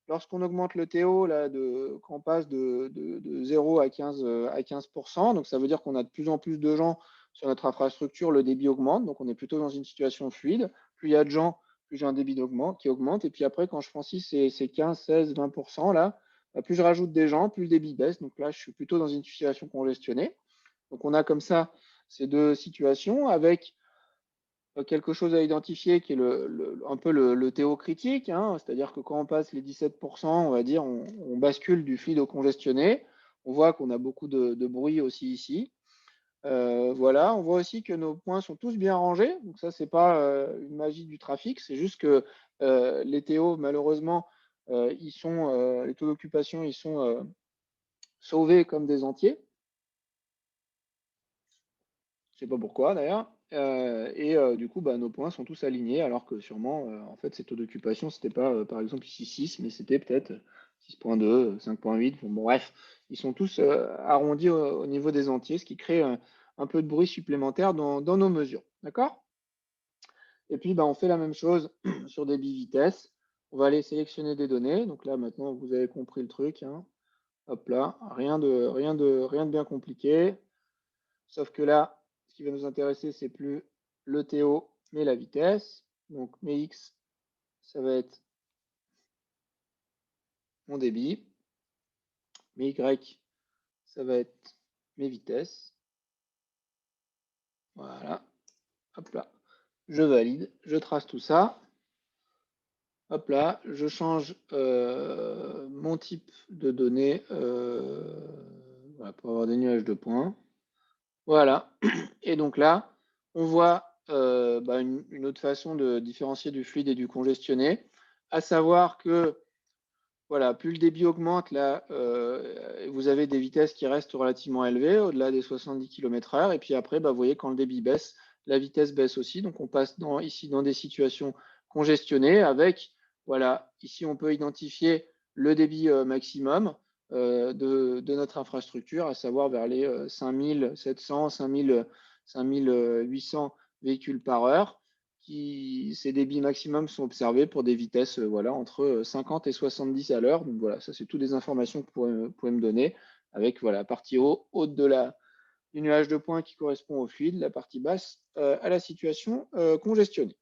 lorsqu'on augmente le TO, là, quand on passe de 0 à 15%, donc ça veut dire qu'on a de plus en plus de gens sur notre infrastructure, le débit augmente, donc on est plutôt dans une situation fluide. Plus il y a de gens, plus j'ai un débit qui augmente. Et puis après, quand je franchis ces 15, 16, 20% là, plus je rajoute des gens, plus le débit baisse. Donc là, je suis plutôt dans une situation congestionnée. Donc on a comme ça ces deux situations avec quelque chose à identifier qui est un peu le TO critique, hein, c'est-à-dire que quand on passe les 17%, on va dire, on bascule du fluide au congestionné. On voit qu'on a beaucoup de bruit aussi ici. Voilà, on voit aussi que nos points sont tous bien rangés. Donc ça, c'est pas une magie du trafic, c'est juste que les TO, malheureusement, les taux d'occupation, ils sont sauvés comme des entiers. Je sais pas pourquoi d'ailleurs. Du coup, bah, nos points sont tous alignés, alors que sûrement, en fait, ces taux d'occupation, c'était pas, par exemple, ici 6, mais c'était peut-être 6,2, 5,8. Bon, bref, ils sont tous arrondis au niveau des entiers, ce qui crée un peu de bruit supplémentaire dans nos mesures. D'accord? Et puis, bah, on fait la même chose sur débit vitesse. On va aller sélectionner des données. Donc là, maintenant, vous avez compris le truc, hein. Hop là, rien de bien compliqué. Sauf que là, ce qui va nous intéresser, c'est plus le TO, mais la vitesse. Donc mes X, ça va être mon débit. Mes Y, ça va être mes vitesses. Voilà. Hop là. Je valide, je trace tout ça. Hop là, je change mon type de données voilà, pour avoir des nuages de points. Voilà. Et donc là, on voit bah, une autre façon de différencier du fluide et du congestionné, à savoir que voilà, plus le débit augmente, là, vous avez des vitesses qui restent relativement élevées, au-delà des 70 km/h. Et puis après, bah, vous voyez, quand le débit baisse, la vitesse baisse aussi. Donc on passe ici dans des situations congestionnées avec, voilà, ici on peut identifier le débit maximum de notre infrastructure, à savoir vers les 5700, 5800 véhicules par heure. Ces débits maximums sont observés pour des vitesses voilà, entre 50 et 70 à l'heure. Donc voilà, ça c'est toutes les informations que vous pouvez me donner avec voilà, la partie haute du nuage de points qui correspond au fluide, la partie basse à la situation congestionnée.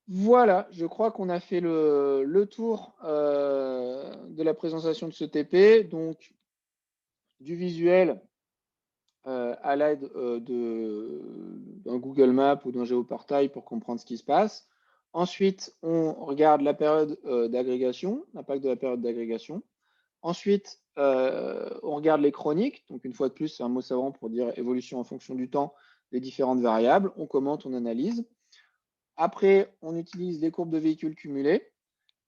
Voilà, je crois qu'on a fait le tour de la présentation de ce TP. Donc du visuel à l'aide d'un Google Maps ou d'un géoportail pour comprendre ce qui se passe. Ensuite, on regarde la période d'agrégation, l'impact de la période d'agrégation. Ensuite, on regarde les chroniques. Donc, une fois de plus, c'est un mot savant pour dire évolution en fonction du temps des différentes variables. On commente, on analyse. Après, on utilise les courbes de véhicules cumulés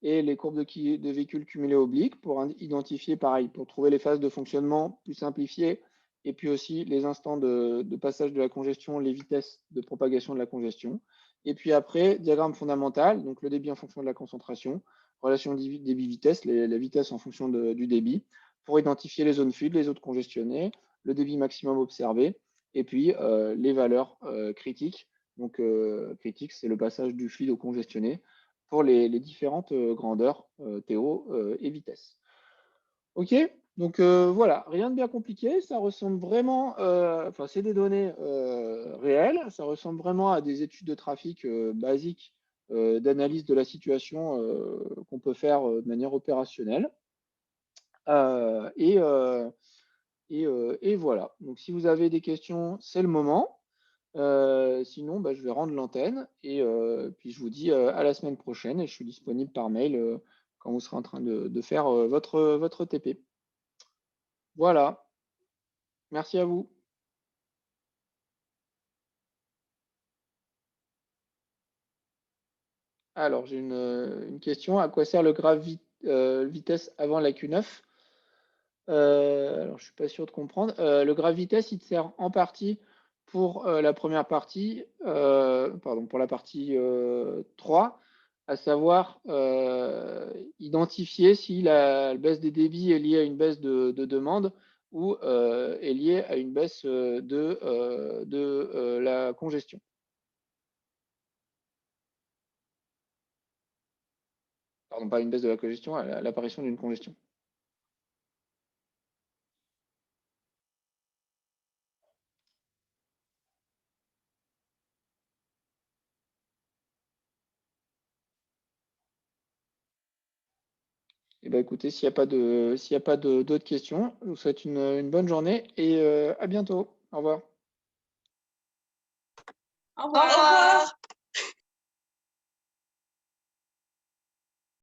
et les courbes de véhicules cumulés obliques pour identifier, pareil, pour trouver les phases de fonctionnement plus simplifiées et puis aussi les instants de passage de la congestion, les vitesses de propagation de la congestion. Et puis après, diagramme fondamental, donc le débit en fonction de la concentration, relation débit-vitesse, la vitesse en fonction du débit, pour identifier les zones fluides, les zones congestionnées, le débit maximum observé, et puis les valeurs critiques. Donc critique, c'est le passage du fluide au congestionné pour les différentes grandeurs, TO et vitesse. OK, donc voilà, rien de bien compliqué, ça ressemble vraiment, enfin c'est des données réelles, ça ressemble vraiment à des études de trafic basiques d'analyse de la situation qu'on peut faire de manière opérationnelle. Et voilà, donc si vous avez des questions, c'est le moment. Sinon, bah, je vais rendre l'antenne et puis je vous dis à la semaine prochaine et je suis disponible par mail quand vous serez en train de faire votre TP. Voilà, merci à vous. Alors, j'ai une question. À quoi sert le graphe vitesse avant la Q9? Alors, je ne suis pas sûr de comprendre. Le graphe vitesse, il te sert en partie pour la première partie, pardon, pour la partie 3, à savoir identifier si la baisse des débits est liée à une baisse de demande ou est liée à une baisse de la congestion. Pardon, pas une baisse de la congestion, à l'apparition d'une congestion. Eh ben, écoutez, s'il y a pas d'autres questions, je vous souhaite une bonne journée et à bientôt. Au revoir. Au revoir.